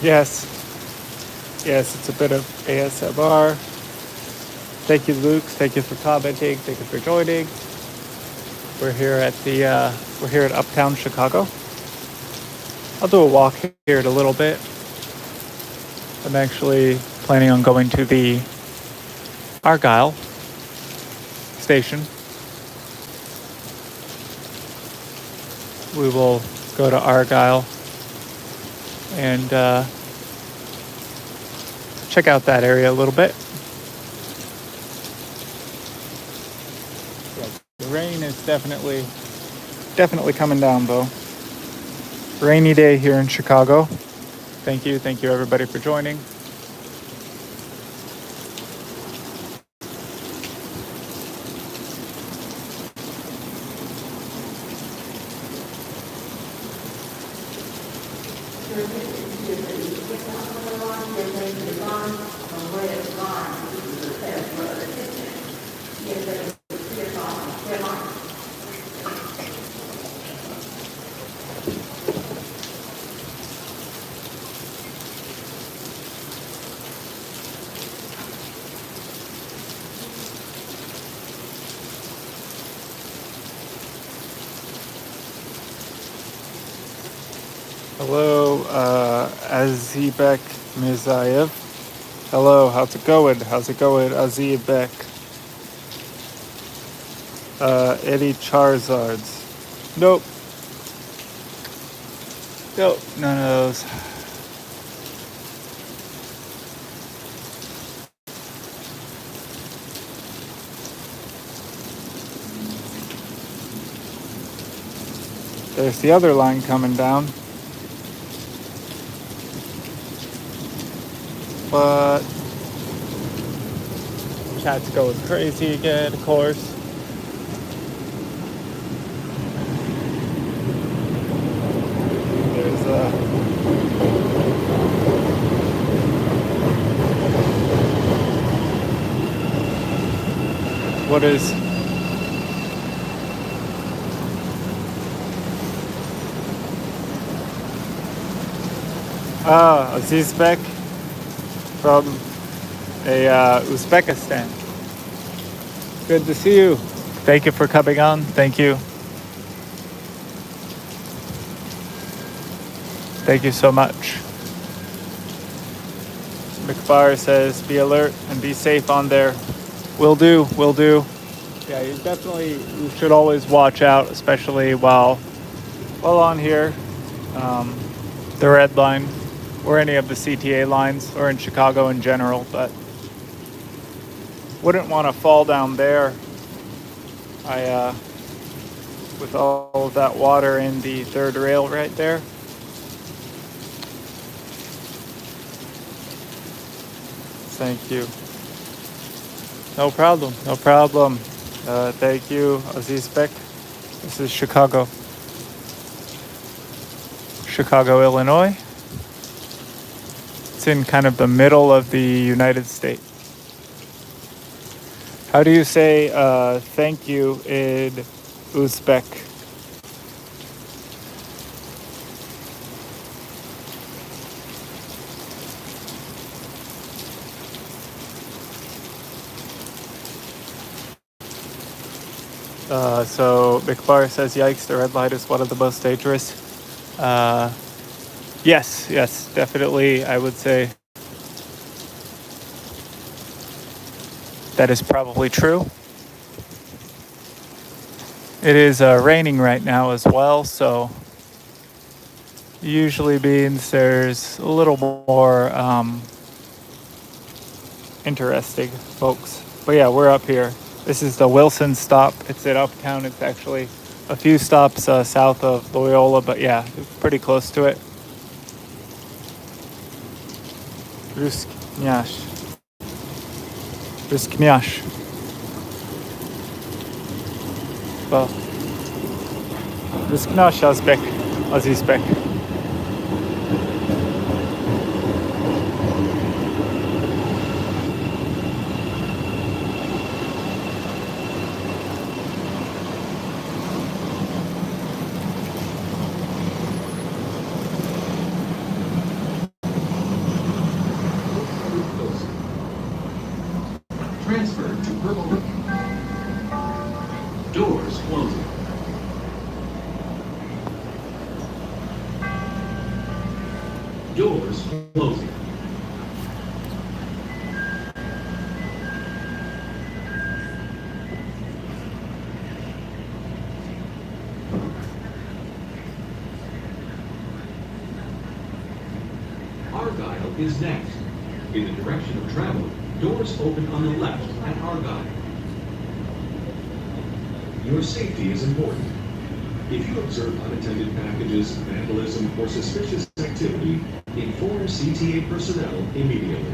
Yes, yes, it's a bit of ASMR. Thank you, Luke. Thank you for commenting. Thank you for joining. We're here at Uptown, Chicago. I'll do a walk here in a little bit. I'm actually planning on going to the Argyle station. We will go to Argyle and check out that area a little bit. Yeah, the rain is definitely coming down though. Rainy day here in Chicago. Thank you everybody for joining. Hello, Azibek Mirzaev. Hello, how's it going? Azibek? Eddie Charizards. Nope, none of those. There's the other line coming down. But chat's going crazy again, of course. There's what is Azizbek from Uzbekistan. Good to see you. Thank you for coming on. Thank you. Thank you so much. McFar says, be alert and be safe on there. Will do. Yeah, you should always watch out, especially while on here. The red line or any of the CTA lines or in Chicago in general, but wouldn't want to fall down there. With all of that water in the third rail right there. Thank you. No problem. Thank you, Azizbek. This is Chicago, Illinois. It's in kind of the middle of the United States. How do you say thank you in Uzbek? So Mikbar says, yikes, the red light is one of the most dangerous. Yes, definitely, I would say that is probably true. It is raining right now as well, so usually means there's a little more interesting folks. But yeah, we're up here. This is the Wilson stop. It's at Uptown. It's actually a few stops south of Loyola, but yeah, pretty close to it. Ruskniash. Well, Rusknash Azizbek. Transfer to purple. Doors closing. Doors closing. Argyle is next. In the direction of travel, doors open on the left at Argyle. Your safety is important. If you observe unattended packages, vandalism, or suspicious activity, inform CTA personnel immediately.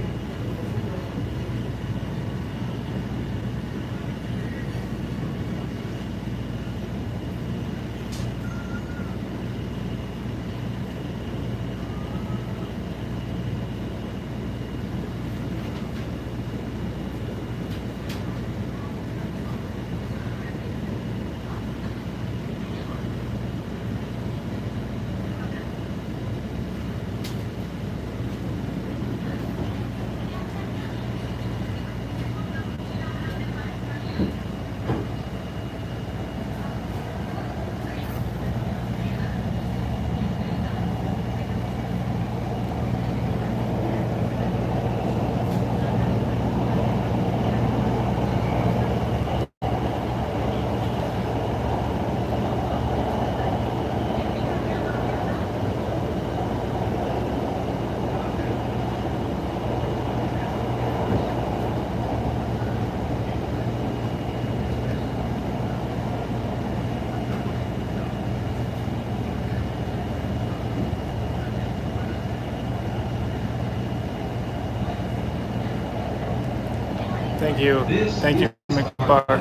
Thank you. Thank you, McBar.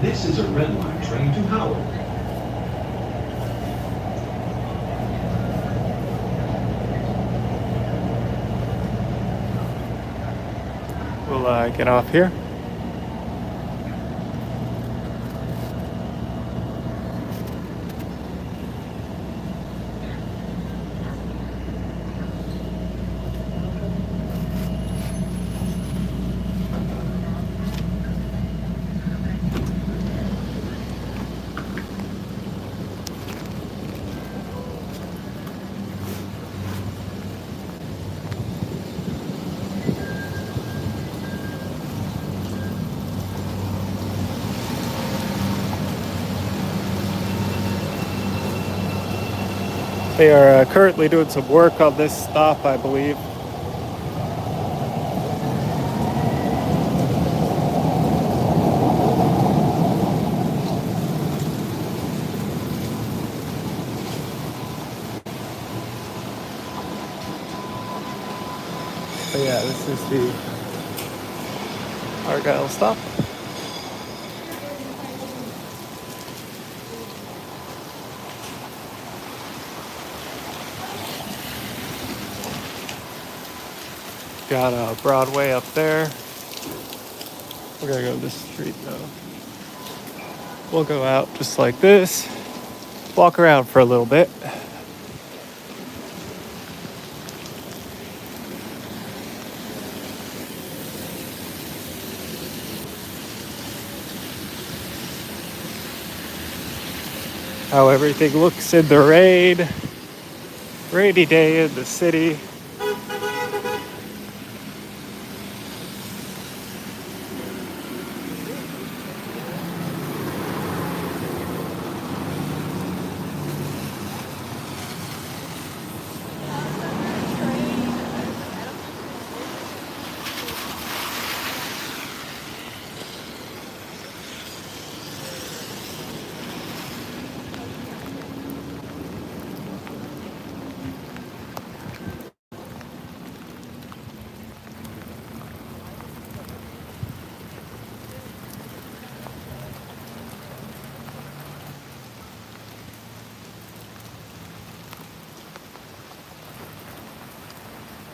This is a red line train to Howard. We'll get off here. They are currently doing some work on this stop, I believe. But yeah, this is the Argyle stop. Got Broadway up there. We're gonna go this street though. We'll go out just like this, walk around for a little bit. How everything looks in the rain. Rainy day in the city.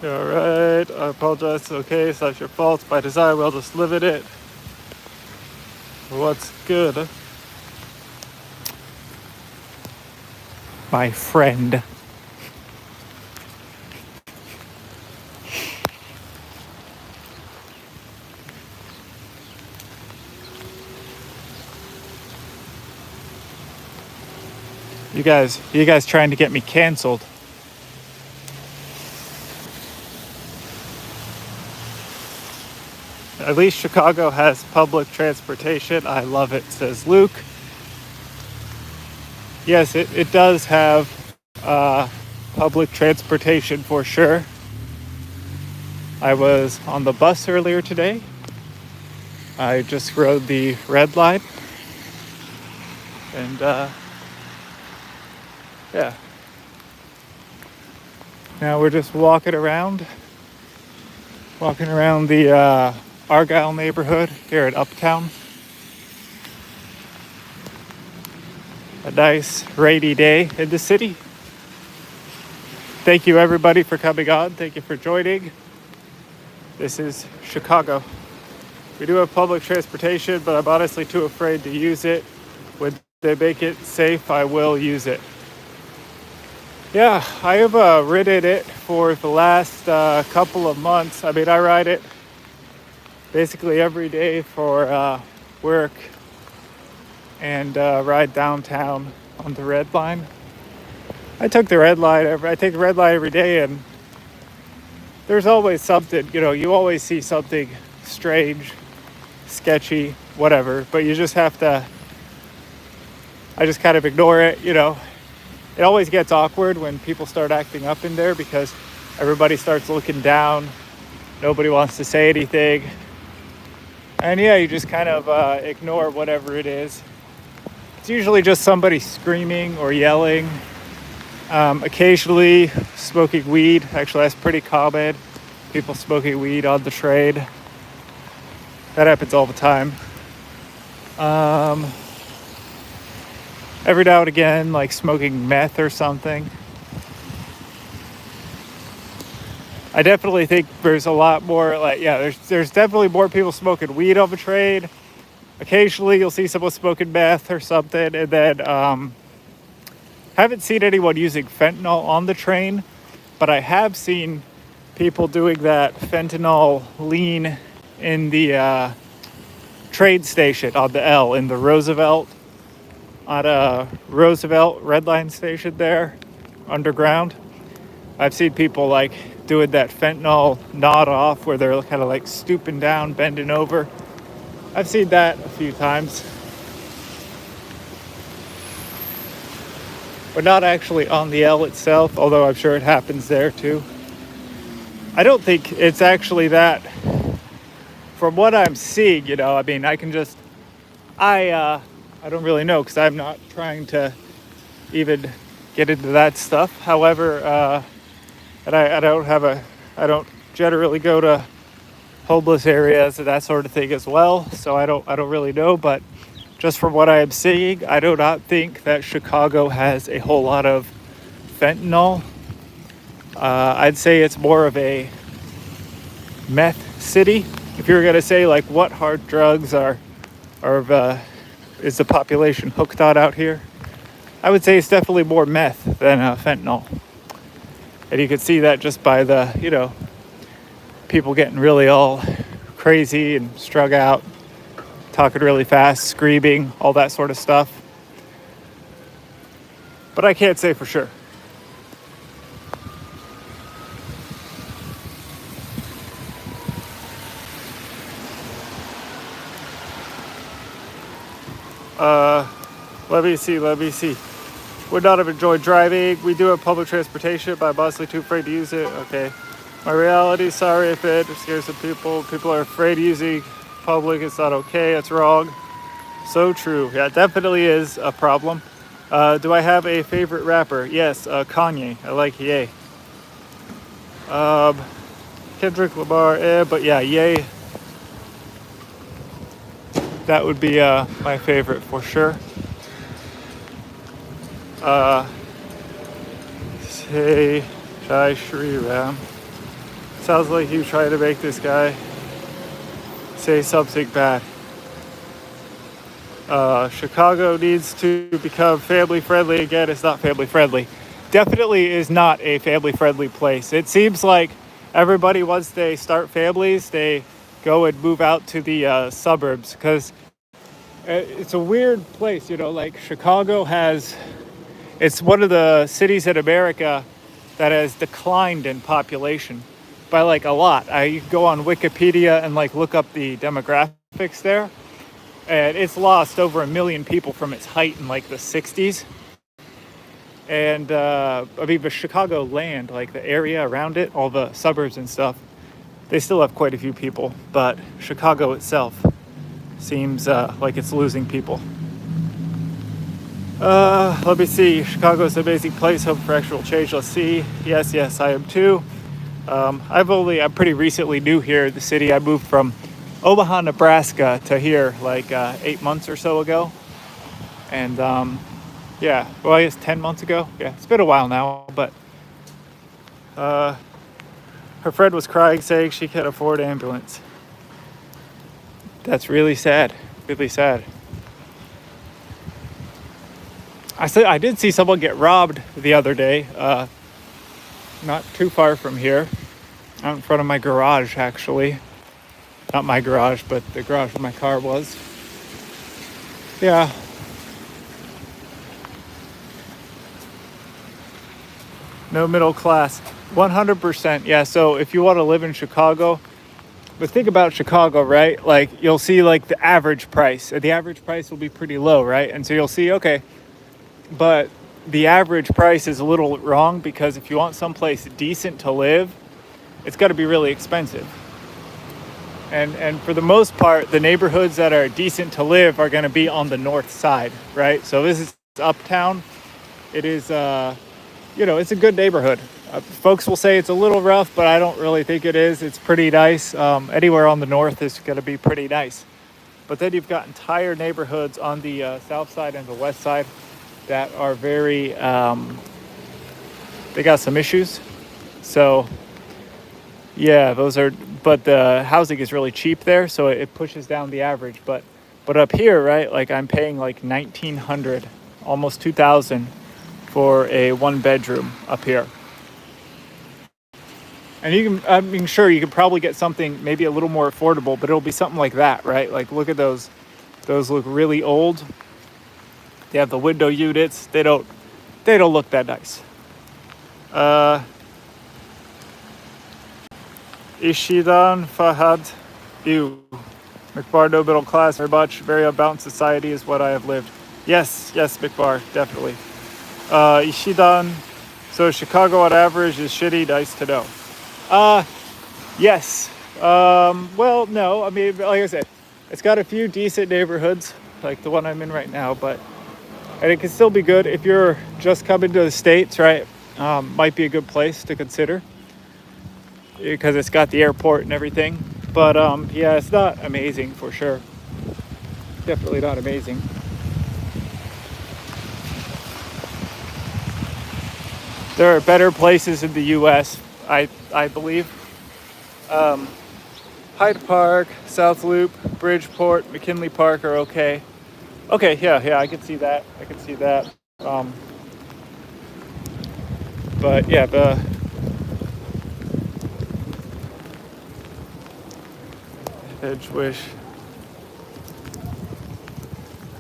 Alright, I apologize. It's okay, it's not your fault. It's by design, we'll just live in it. What's good? My friend. You guys trying to get me canceled. At least Chicago has public transportation. I love it, says Luke. Yes, it does have public transportation for sure. I was on the bus earlier today. I just rode the red line. And yeah. Now we're just walking around the Argyle neighborhood here at Uptown. A nice rainy day in the city. Thank you everybody for coming on. Thank you for joining. This is Chicago. We do have public transportation, but I'm honestly too afraid to use it. When they make it safe, I will use it. Yeah, I have ridden it for the last couple of months. I mean, I ride it basically every day for work and ride downtown on the red line. I take the red line every day, and there's always something, you always see something strange, sketchy, whatever, but you just have to, I just kind of ignore it, It always gets awkward when people start acting up in there because everybody starts looking down. Nobody wants to say anything. And yeah, you just kind of ignore whatever it is. It's usually just somebody screaming or yelling. Occasionally smoking weed. Actually, that's pretty common. People smoking weed on the train. That happens all the time. Every now and again, like smoking meth or something. I definitely think there's a lot more, there's definitely more people smoking weed on the train. Occasionally, you'll see someone smoking meth or something, and then haven't seen anyone using fentanyl on the train, but I have seen people doing that fentanyl lean in the train station on the L in the Roosevelt. On a Roosevelt Red Line station there, underground. I've seen people doing that fentanyl nod off where they're kind of stooping down, bending over. I've seen that a few times. But not actually on the L itself, although I'm sure it happens there too. I don't think it's actually that. From what I'm seeing, I mean, I don't really know because I'm not trying to even get into that stuff. However, and I don't generally go to homeless areas and that sort of thing as well. So I don't really know, but just from what I am seeing, I do not think that Chicago has a whole lot of fentanyl. I'd say it's more of a meth city. If you were gonna say what hard drugs is the population hooked on out here, I would say it's definitely more meth than fentanyl. And you can see that just by the, people getting really all crazy and strung out, talking really fast, screaming, all that sort of stuff. But I can't say for sure. Let me see. Would not have enjoyed driving. We do have public transportation, but I'm honestly too afraid to use it. Okay. My reality, sorry if it scares some people. People are afraid of using public. It's not okay. It's wrong. So true. Yeah, it definitely is a problem. Do I have a favorite rapper? Yes, Kanye. I like Ye. Kendrick Lamar, but yeah, Ye. That would be my favorite for sure. Say Jai Shri Ram. Sounds like you trying to make this guy say something bad. Chicago needs to become family friendly again. It's not family friendly. Definitely is not a family friendly place. It seems like everybody, once they start families, they go and move out to the suburbs because it's a weird place, Chicago has, It's one of the cities in America that has declined in population by like a lot. I go on Wikipedia and like look up the demographics there, and it's lost over 1 million people from its height in like the 60s. And I mean, the Chicago land, like the area around it, all the suburbs and stuff, they still have quite a few people, but Chicago itself seems like it's losing people. Let me see. Chicago is an amazing place. Hope for actual change. Let's see. Yes, I am too. I'm pretty recently new here, the city. I moved from Omaha, Nebraska to here like 8 months or so ago. And yeah, well, I guess 10 months ago. Yeah, it's been a while now, but her friend was crying, saying she can't afford ambulance. That's really sad. Really sad. I did see someone get robbed the other day, not too far from here, out in front of my garage, actually. Not my garage, but the garage where my car was. Yeah. No middle class. 100%. Yeah, so if you want to live in Chicago, but think about Chicago, right? Like, you'll see like the average price. And the average price will be pretty low, right? And so you'll see, okay, but the average price is a little wrong, because if you want someplace decent to live, it's got to be really expensive. And for the most part, the neighborhoods that are decent to live are going to be on the north side, right? So this is Uptown. It is, it's a good neighborhood. Folks will say it's a little rough, but I don't really think it is. It's pretty nice. Anywhere on the north is going to be pretty nice. But then you've got entire neighborhoods on the south side and the west side that are very, they got some issues. So yeah, but the housing is really cheap there, so it pushes down the average. But up here, right, like I'm paying like $1,900, almost $2,000 for a 1-bedroom up here. And sure, you could probably get something maybe a little more affordable, but it'll be something like that, right? Like, look at those. Those look really old. They have the window units. They don't look that nice. Ishidan Fahad, ew. McBar, no middle class, very much. Very unbalanced society is what I have lived. Yes, McBar, definitely. Ishidan, so Chicago on average is shitty, nice to know. Yes. Well, no, I mean, like I said, it's got a few decent neighborhoods, like the one I'm in right now, and it can still be good if you're just coming to the States, right? Might be a good place to consider, because it's got the airport and everything. But yeah, it's not amazing for sure. Definitely not amazing. There are better places in the U.S., I believe. Hyde Park, South Loop, Bridgeport, McKinley Park are okay. Okay, yeah, I can see that. But yeah, the Edge Wish.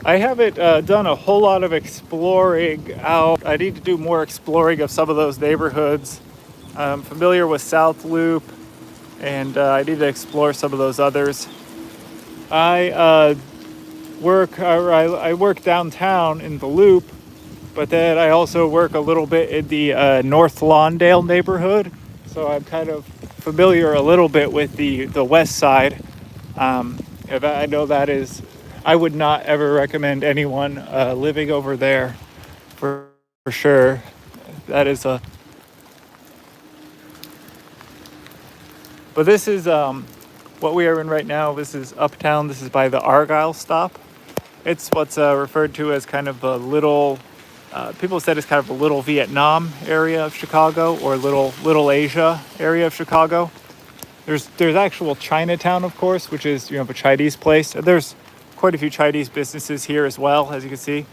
I haven't done a whole lot of exploring out. I need to do more exploring of some of those neighborhoods. I'm familiar with South Loop, and I need to explore some of those others. I work downtown in the Loop, but then I also work a little bit in the North Lawndale neighborhood, so I'm kind of familiar a little bit with the west side. I know that is, I would not ever recommend anyone living over there for sure. That is a... But this is what we are in right now. This is Uptown. This is by the Argyle stop. It's what's referred to as kind of a little, people said it's kind of a little Vietnam area of Chicago, or little Asia area of Chicago. There's actual Chinatown, of course, which is, a Chinese place. There's quite a few Chinese businesses here as well, as you can see.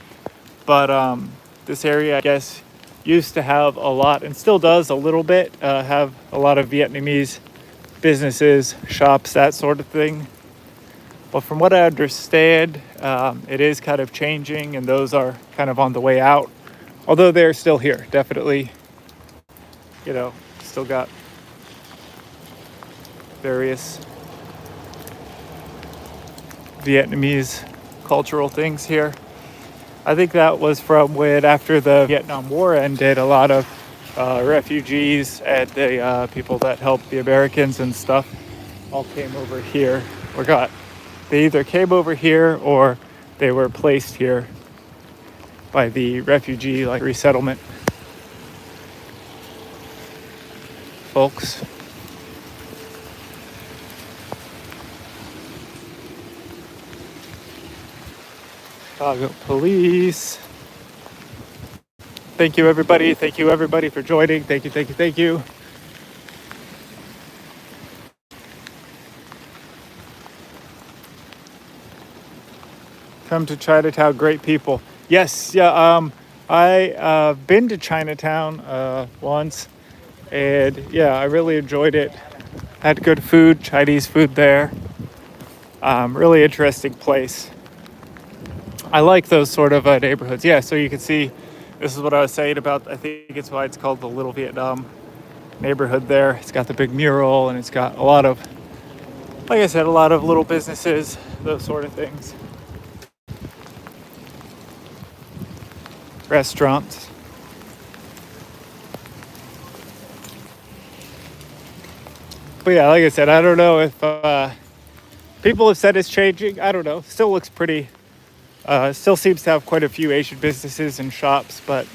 But this area, I guess, used to have a lot, and still does a little bit, have a lot of Vietnamese businesses, shops, that sort of thing. But from what I understand, it is kind of changing, and those are kind of on the way out. Although they're still here, definitely, still got various Vietnamese cultural things here. I think that was from when, after the Vietnam War ended, a lot of refugees and the people that helped the Americans and stuff all came over here, they either came over here or they were placed here by the refugee resettlement folks. Chicago Police. Thank you, everybody. Thank you, everybody, for joining. Thank you, thank you, thank you. Come to Chinatown, great people. Yes, yeah. I been to Chinatown once, and yeah, I really enjoyed it. Had good food, Chinese food there. Really interesting place. I like those sort of neighborhoods. Yeah, so you can see, this is what I was saying about, I think it's why it's called the Little Vietnam neighborhood there. It's got the big mural, and it's got a lot of, like I said, a lot of little businesses, those sort of things. Restaurants. But yeah, like I said, I don't know if people have said it's changing. I don't know. Still looks pretty. Still seems to have quite a few Asian businesses and shops, but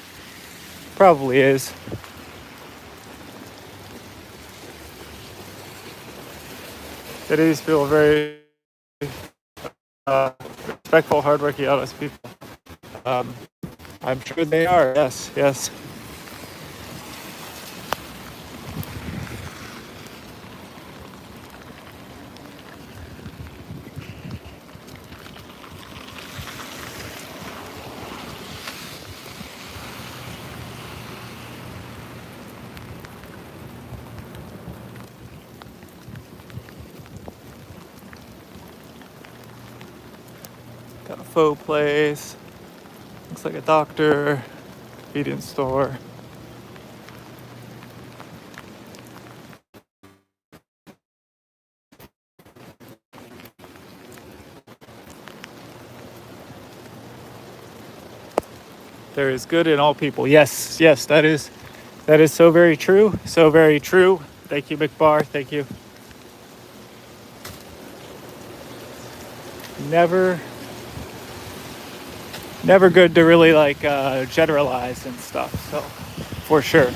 probably is. Cities feel very respectful, hardworking, honest people. I'm sure they are. Yes, yes. Got a faux place. Looks like a doctor, convenience store. There is good in all people. Yes, yes, that is so very true. So very true. Thank you, McBar. Thank you. Never good to really generalize and stuff. So, for sure.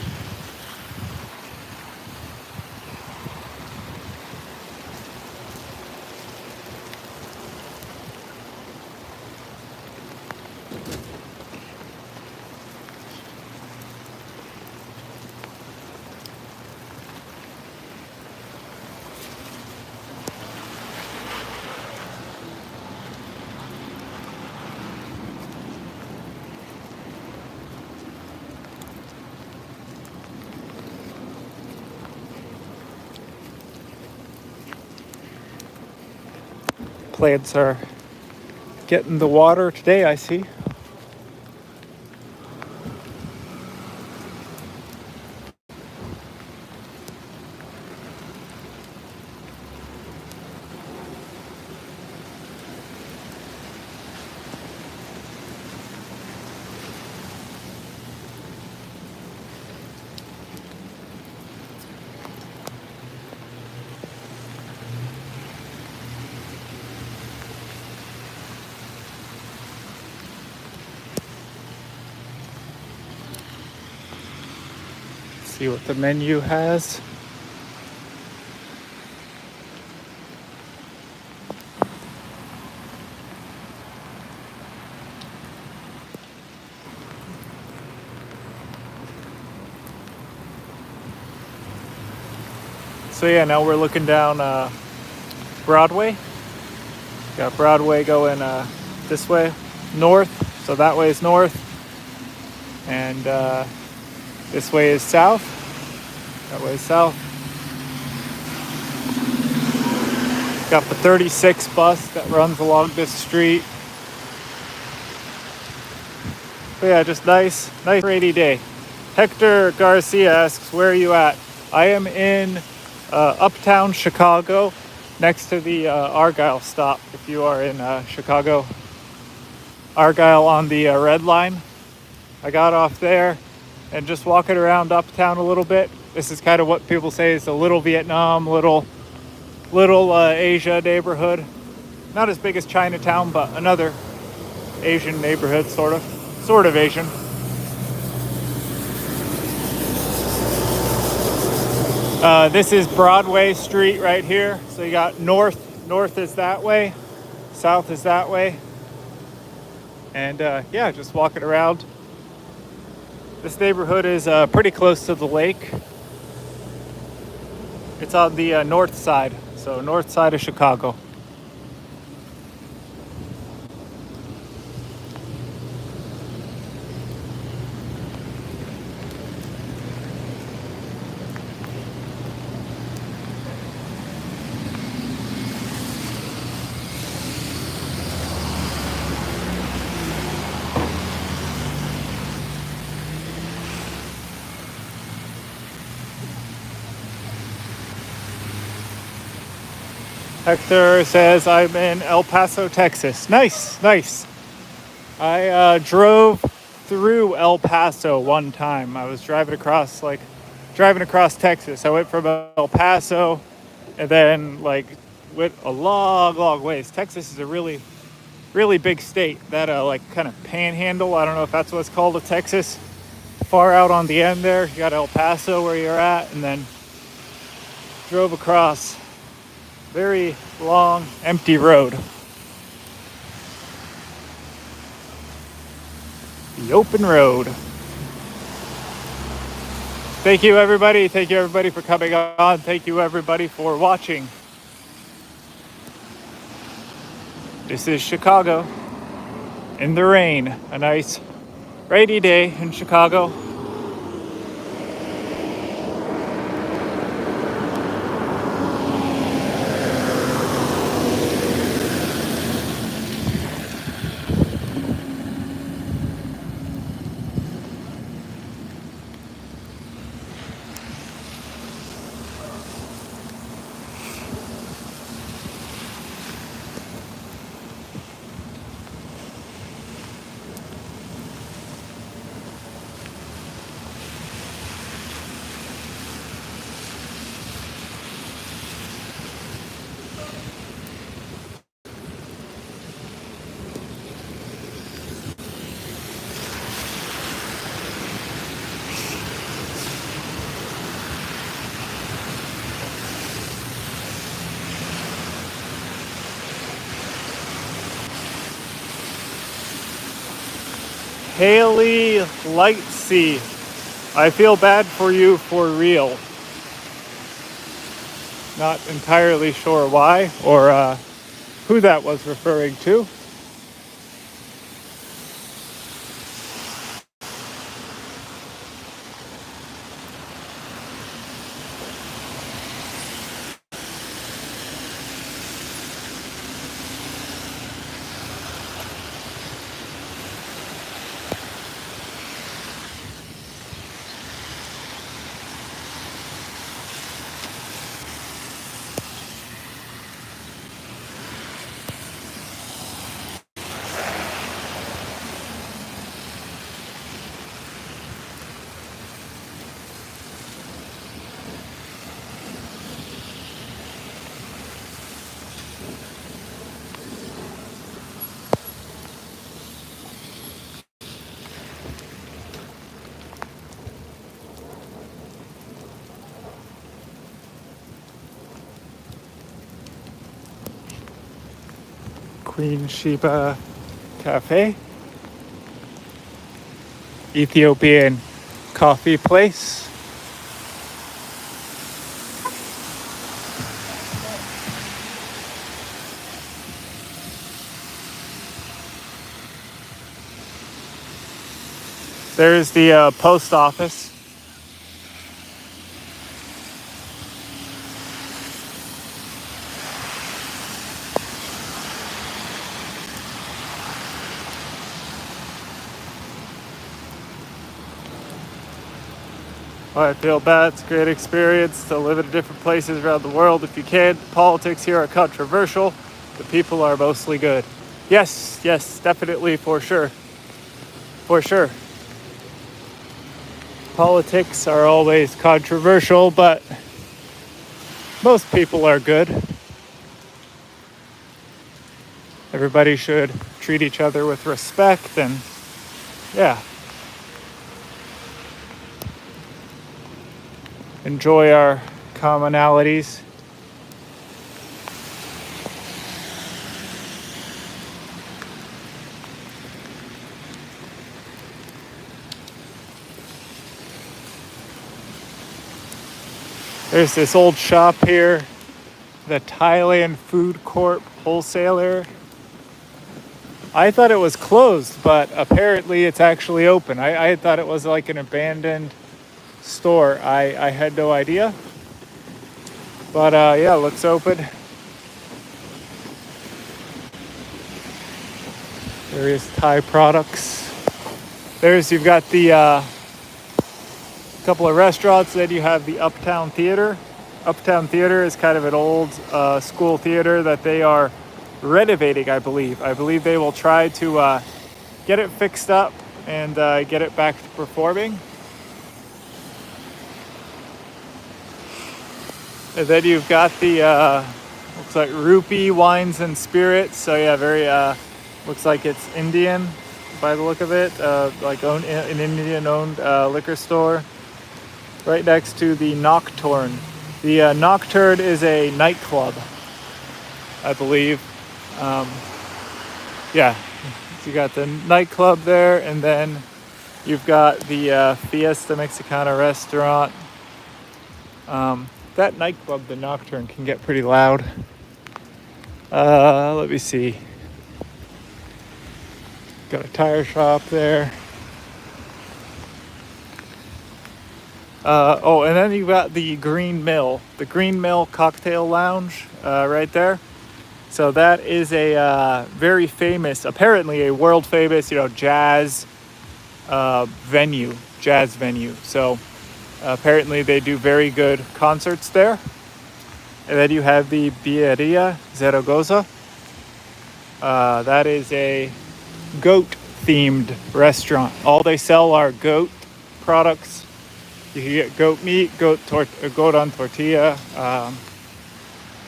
Plants are getting the water today, I see. See what the menu has. So yeah, now we're looking down Broadway. Got Broadway going this way, north. So that way is north, and this way is south. That way is south. Got the 36 bus that runs along this street. But yeah, just nice rainy day. Hector Garcia asks, where are you at? I am in Uptown, Chicago, next to the Argyle stop. If you are in Chicago, Argyle on the red line. I got off there and just walking around Uptown a little bit. This is kind of what people say is a little Vietnam, little Asia neighborhood. Not as big as Chinatown, but another Asian neighborhood, sort of Asian. This is Broadway Street right here. So you got north is that way, south is that way. And yeah, just walking around. This neighborhood is pretty close to the lake. It's on the north side, so north side of Chicago. Hector says, I'm in El Paso, Texas. Nice. I drove through El Paso one time. I was driving across Texas. I went from El Paso and then went a long ways. Texas is a really big state. That kind of panhandle. I don't know if that's what it's called of Texas. Far out on the end there, you got El Paso where you're at, and then drove across very long, empty road. The open road. Thank you, everybody. Thank you, everybody, for coming on. Thank you, everybody, for watching. This is Chicago in the rain. A nice rainy day in Chicago. Haley Lightsea, I feel bad for you for real. Not entirely sure why or who that was referring to. Queen Sheba Cafe, Ethiopian coffee place. There's the post office. Oh, I feel bad. It's a great experience to live in different places around the world if you can. Politics here are controversial. The people are mostly good. Yes, yes, definitely, for sure. For sure. Politics are always controversial, but most people are good. Everybody should treat each other with respect and, yeah, enjoy our commonalities. There's this old shop here, the Thailand Food Corp Wholesaler. I thought it was closed, but apparently it's actually open. I thought it was like an abandoned store. I had no idea. But yeah, it looks open. Various Thai products. You've got the couple of restaurants. Then you have the Uptown Theater. Uptown Theater is kind of an old school theater that they are renovating, I believe. I believe they will try to get it fixed up and get it back to performing. And then you've got the looks like Rupee Wines and Spirits. So yeah, very looks like it's Indian by the look of it. Like an Indian-owned liquor store. Right next to the Nocturne. The Nocturne is a nightclub, I believe. Yeah, so you got the nightclub there, and then you've got the Fiesta Mexicana restaurant. That nightclub, the Nocturne, can get pretty loud. Let me see. Got a tire shop there. Oh, and then you've got the Green Mill Cocktail Lounge right there. So that is a very famous, apparently a world famous, jazz venue. So apparently they do very good concerts there. And then you have the Birria Zaragoza. That is a goat-themed restaurant. All they sell are goat products. You can get goat meat, goat on tortilla.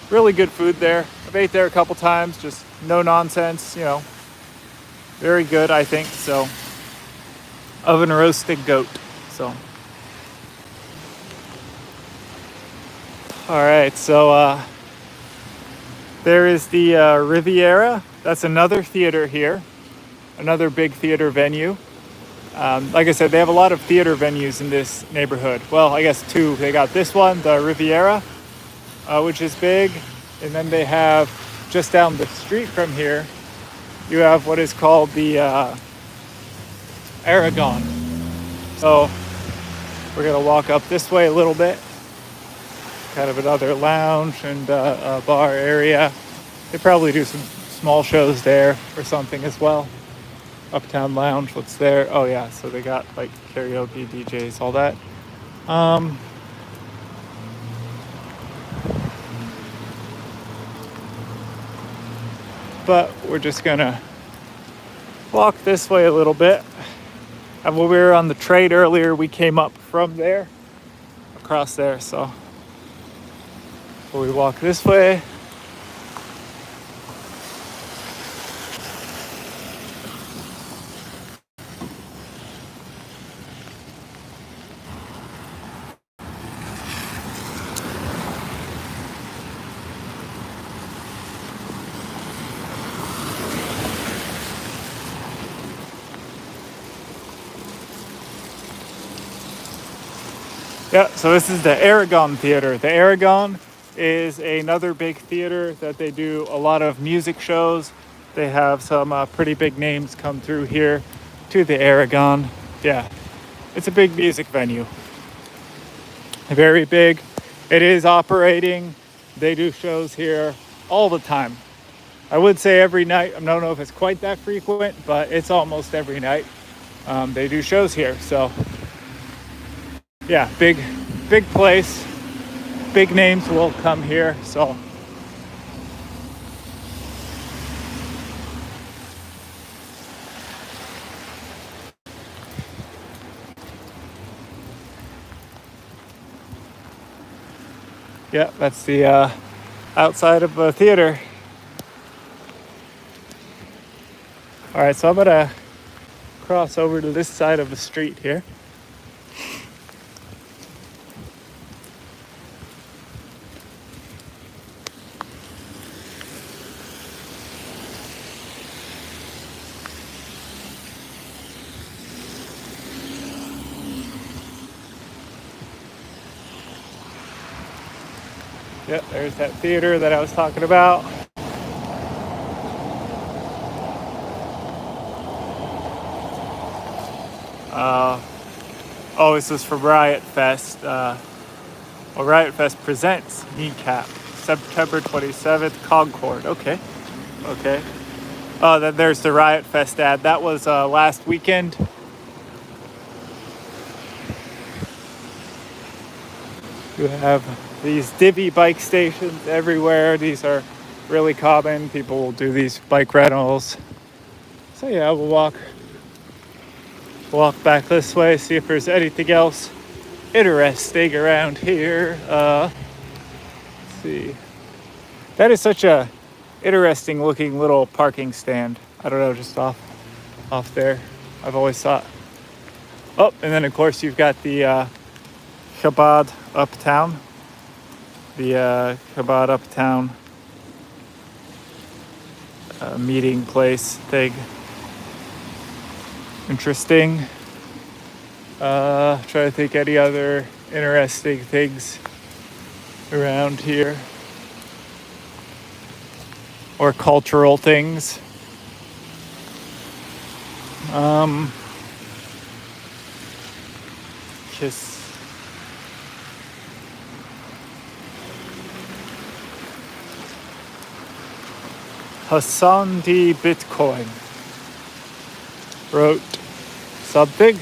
Really good food there. I've ate there a couple times, just no nonsense, very good, I think. So, oven roasted goat. So, all right. So there is the Riviera. That's another theater here, another big theater venue. Like I said, they have a lot of theater venues in this neighborhood. Well, I guess two. They got this one, the Riviera, which is big. And then they have, just down the street from here, you have what is called the Aragon. So we're going to walk up this way a little bit. Kind of another lounge and bar area. They probably do some small shows there or something as well. Uptown Lounge, what's there? Oh yeah, so they got like karaoke, DJs, all that. But we're just gonna walk this way a little bit. And when we were on the trade earlier, we came up from there, across there. So we walk this way. Yeah, so this is the Aragon Theater. The Aragon is another big theater that they do a lot of music shows. They have some pretty big names come through here to the Aragon. Yeah, it's a big music venue. Very big. It is operating. They do shows here all the time. I would say every night. I don't know if it's quite that frequent, but it's almost every night. They do shows here, so yeah, big place. Big names will come here. So yeah, that's the outside of a theater. All right, so I'm gonna cross over to this side of the street here. Yep, there's that theater that I was talking about. Oh, this was from Riot Fest. Riot Fest presents Kneecap, September 27th, Concord. Okay. Then there's the Riot Fest ad. That was last weekend. You have these divvy bike stations everywhere. These are really common. People will do these bike rentals. So yeah, we'll walk back this way, see if there's anything else interesting around here. Let's see. That is such a interesting looking little parking stand. I don't know, just off there. I've always thought. Oh, and then of course you've got the Chabad Uptown. The Chabad Uptown meeting place thing. Interesting. Try to think any other interesting things around here. Or cultural things. Just Hassan D. Bitcoin wrote something.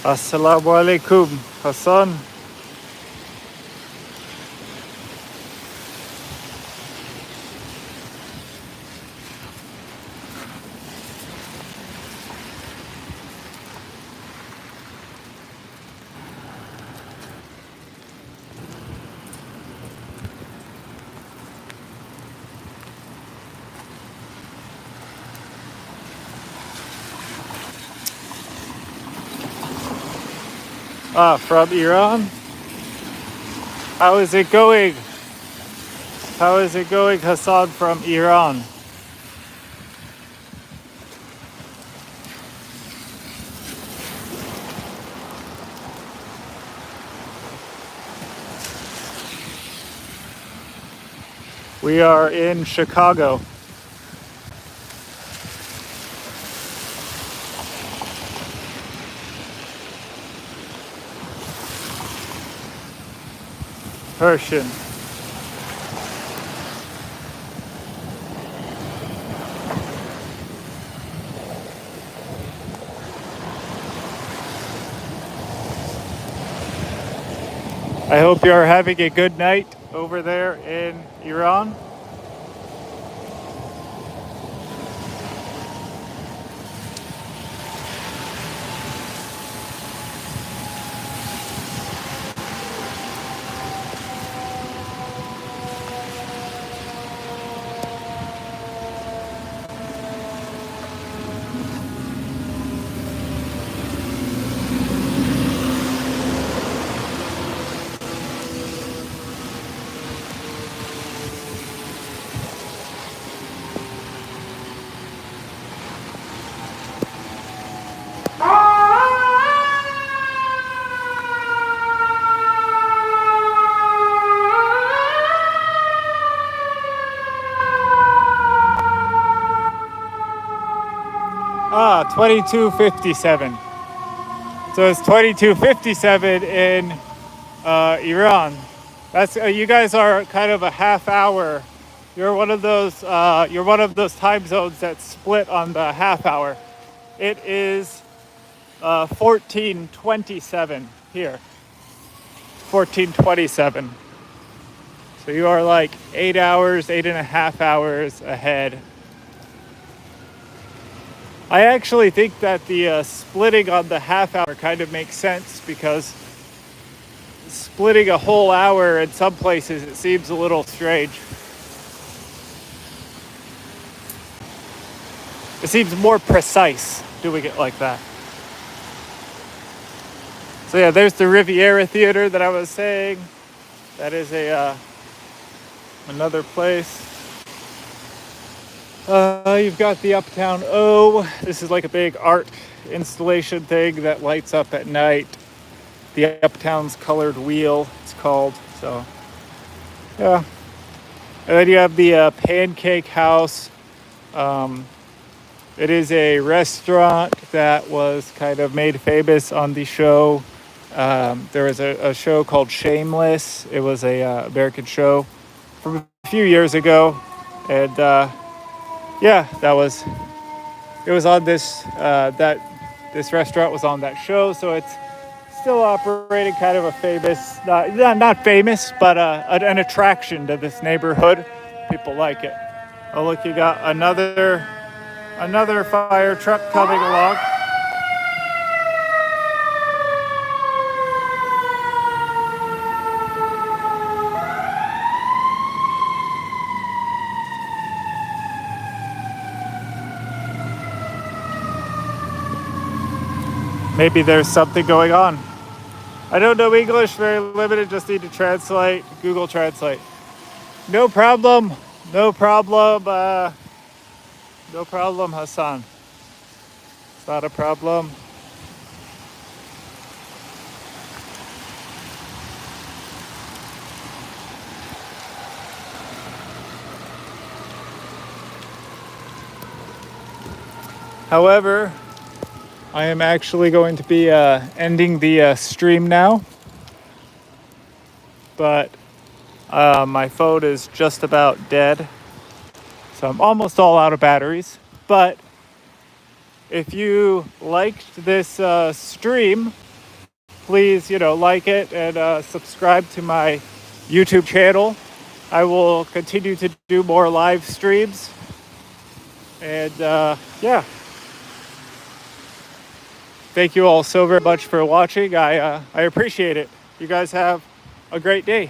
Assalamu alaikum, Hassan. From Iran. How is it going? Hassan from Iran? We are in Chicago. Persian. I hope you are having a good night over there in Iran. Ah, 2257. So it's 2257 in Iran. That's you guys are kind of a half hour You're one of those. You're one of those time zones that split on the half hour. It is 14:27 here. 14:27. So you are like 8 hours, 8.5 hours ahead. I actually think that the splitting on the half hour kind of makes sense, because splitting a whole hour in some places, it seems a little strange. It seems more precise doing it like that. So yeah, there's the Riviera Theater that I was saying. That is another place. You've got the Uptown O. This is like a big art installation thing that lights up at night. The Uptown's Colored Wheel, it's called. So yeah. And then you have the Pancake House. It is a restaurant that was kind of made famous on the show. There was a show called Shameless. It was a American show from a few years ago, and yeah, it was on this restaurant was on that show, so it's still operating, kind of a famous, not famous, but an attraction to this neighborhood. People like it. Oh look, you got another fire truck coming along. Maybe there's something going on. I don't know English, very limited, just need to translate. Google Translate. No problem. No problem. No problem, Hassan. It's not a problem. However, I am actually going to be ending the stream now. But my phone is just about dead. So I'm almost all out of batteries. But if you liked this stream, please, like it and subscribe to my YouTube channel. I will continue to do more live streams. And yeah. Thank you all so very much for watching. I appreciate it. You guys have a great day.